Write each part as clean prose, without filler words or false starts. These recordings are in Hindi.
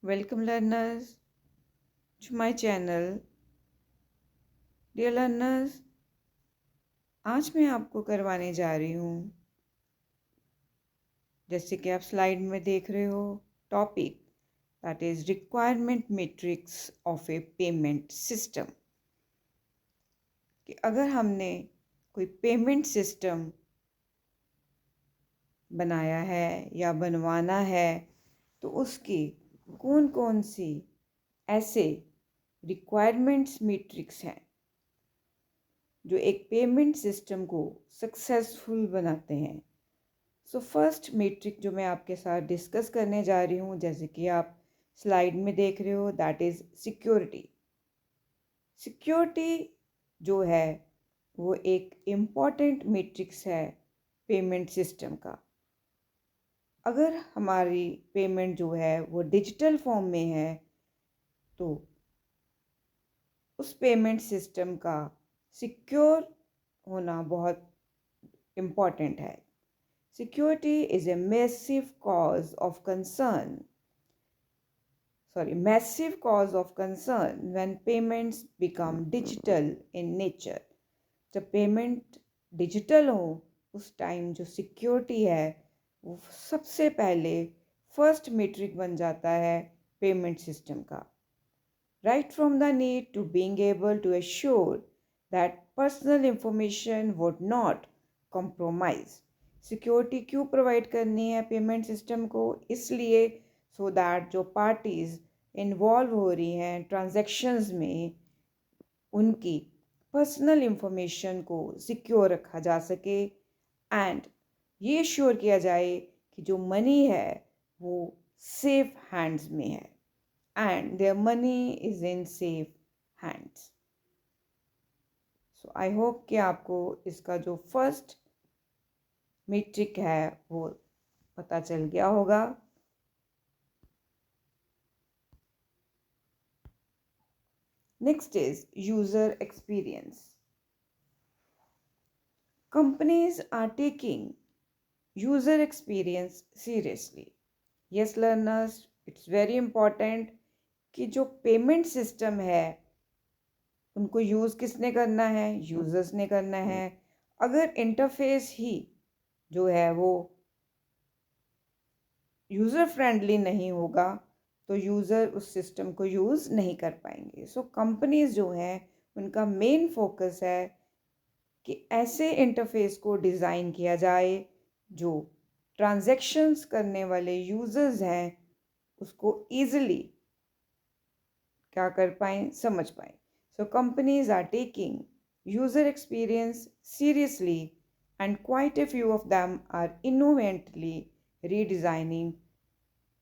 Welcome learners to my channel. Dear learners, आज मैं आपको करवाने जा रही हूँ, जैसे कि आप स्लाइड में देख रहे हो, topic that is requirement matrix of A payment system. कि अगर हमने कोई पेमेंट सिस्टम बनाया है या बनवाना है तो उसकी कौन कौन सी ऐसे रिक्वायरमेंट्स मैट्रिक्स हैं जो एक पेमेंट सिस्टम को सक्सेसफुल बनाते हैं। सो फर्स्ट मैट्रिक जो मैं आपके साथ डिस्कस करने जा रही हूँ, जैसे कि आप स्लाइड में देख रहे हो, दैट इज़ सिक्योरिटी। सिक्योरिटी जो है वो एक इम्पॉर्टेंट मैट्रिक्स है पेमेंट सिस्टम का। अगर हमारी पेमेंट जो है वो डिजिटल फॉर्म में है तो उस पेमेंट सिस्टम का सिक्योर होना बहुत इम्पॉर्टेंट है। Security is a massive cause of concern when payments become digital in nature. जब पेमेंट डिजिटल हो उस टाइम जो सिक्योरिटी है वो सबसे पहले फर्स्ट मेट्रिक बन जाता है पेमेंट सिस्टम का। Right from the need to being able to assure that personal information would not compromise. Security क्यों प्रोवाइड करनी है पेमेंट सिस्टम को? इसलिए सो दैट जो पार्टीज इन्वॉल्व हो रही हैं ट्रांजैक्शंस में उनकी पर्सनल इंफॉर्मेशन को सिक्योर रखा जा सके एंड ये श्योर किया जाए कि जो मनी है वो सेफ हैंड्स में है and their money is in safe hands. So I hope कि आपको इसका जो फर्स्ट मैट्रिक है वो पता चल गया होगा। Next is user experience. Companies are taking user experience seriously. Yes learners, it's very important कि जो पेमेंट सिस्टम है उनको यूज़ किसने करना है? यूज़र्स ने करना है। अगर इंटरफेस ही जो है वो यूज़र फ्रेंडली नहीं होगा तो यूज़र उस सिस्टम को यूज़ नहीं कर पाएंगे। सो कंपनीज जो हैं उनका मेन फोकस है कि ऐसे इंटरफेस को डिज़ाइन किया जाए जो ट्रांजैक्शंस करने वाले यूज़र्स हैं उसको ईज़िली क्या कर पाएँ, समझ पाएँ। So companies are taking user experience seriously and quite a few of them are innovatively redesigning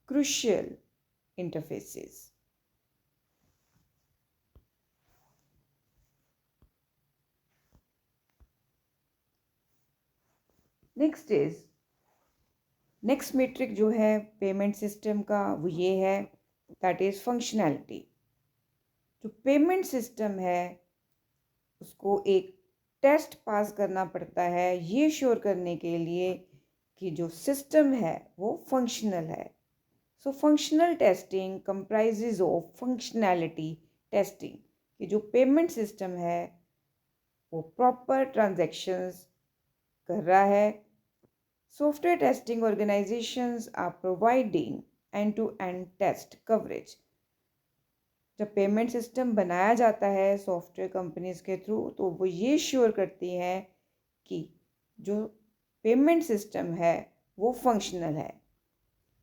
crucial interfaces. Next metric जो है पेमेंट सिस्टम का वो ये है, दैट इज़ फंक्शनैलिटी। जो पेमेंट सिस्टम है उसको एक टेस्ट पास करना पड़ता है ये श्योर करने के लिए कि जो सिस्टम है वो फंक्शनल है। So functional testing comprises of functionality testing कि जो पेमेंट सिस्टम है वो प्रॉपर ट्रांजैक्शंस कर रहा है। Software testing organisations are providing end to end test coverage. जब पेमेंट सिस्टम बनाया जाता है सॉफ्टवेयर कंपनीज के थ्रू तो वो ये श्योर करती हैं कि जो पेमेंट सिस्टम है वो फंक्शनल है,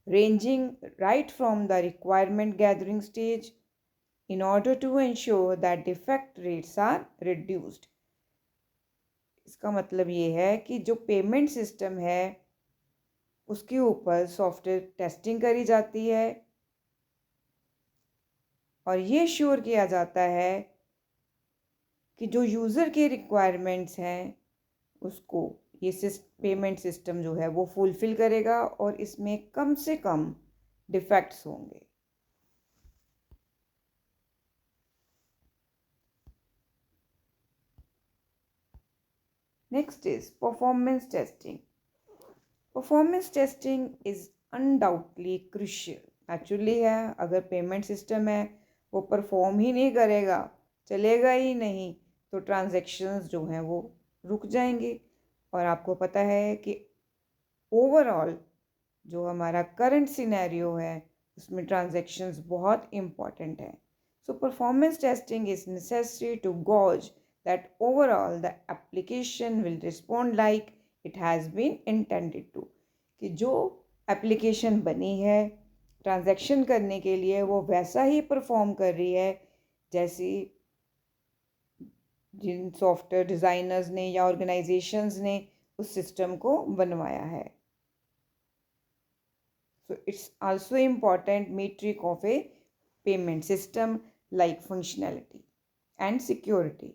ranging right from the requirement gathering stage in order to ensure that defect rates are reduced. इसका मतलब ये है कि जो पेमेंट सिस्टम है उसके ऊपर सॉफ्टवेयर टेस्टिंग करी जाती है और ये श्योर किया जाता है कि जो यूज़र के रिक्वायरमेंट्स हैं उसको ये पेमेंट सिस्टम जो है वो फुलफ़िल करेगा और इसमें कम से कम डिफेक्ट्स होंगे। Next is performance testing. Performance testing is undoubtedly crucial actually है। अगर पेमेंट सिस्टम है वो परफॉर्म ही नहीं करेगा, चलेगा ही नहीं, तो ट्रांजैक्शंस जो हैं वो रुक जाएंगे। और आपको पता है कि ओवरऑल जो हमारा करंट सिनेरियो है उसमें ट्रांजैक्शंस बहुत इम्पॉर्टेंट है। So performance testing is necessary to gauge that overall the application will respond like it has been intended to, कि जो एप्लीकेशन बनी है ट्रांजैक्शन करने के लिए वो वैसा ही परफॉर्म कर रही है जैसी जिन सॉफ्टवेयर डिज़ाइनर्स ने या ऑर्गेनाइजेशंस ने उस सिस्टम को बनवाया है। So it's also important metric of a payment system like functionality and security.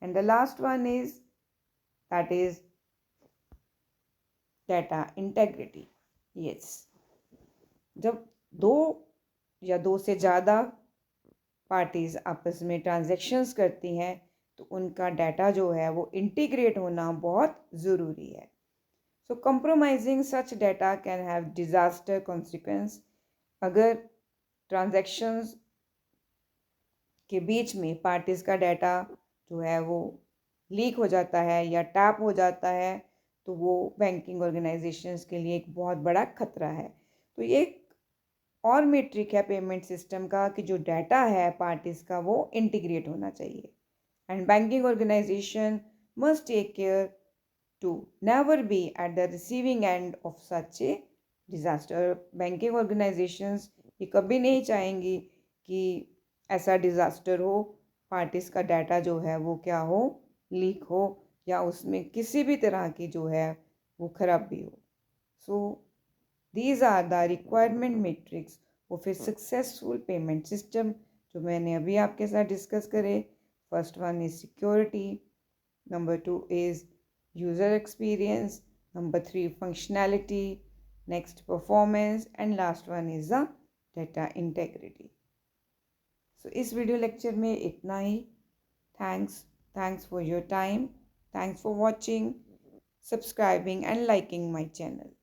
And the last one is that is data integrity. Yes. जब दो या दो से ज़्यादा पार्टीज आपस में ट्रांजैक्शंस करती हैं तो उनका डाटा जो है वो इंटीग्रेट होना बहुत ज़रूरी है। So compromising such data can have disaster consequence. अगर ट्रांजैक्शंस के बीच में पार्टीज का डाटा जो है वो लीक हो जाता है या टैप हो जाता है तो वो बैंकिंग ऑर्गेनाइजेशंस के लिए एक बहुत बड़ा खतरा है। तो ये एक और मेट्रिक है पेमेंट सिस्टम का कि जो डाटा है पार्टीज का वो इंटीग्रेट होना चाहिए। And banking organisation must take care to never be at the receiving end of such a disaster. Banking organisations ये कभी नहीं चाहेंगी कि ऐसा डिज़ास्टर हो, पार्टीज का डाटा जो है वो क्या हो, लीक हो या उसमें किसी भी तरह की जो है वो खराबी हो। So these are the requirement matrix of a successful payment system जो मैंने अभी आपके साथ डिस्कस करे। First one is security, number 2 is user experience, number 3 functionality, next performance, and last one is the data integrity. So इस वीडियो लेक्चर में इतना ही। Thanks for your time. Thanks for watching, subscribing and liking my channel.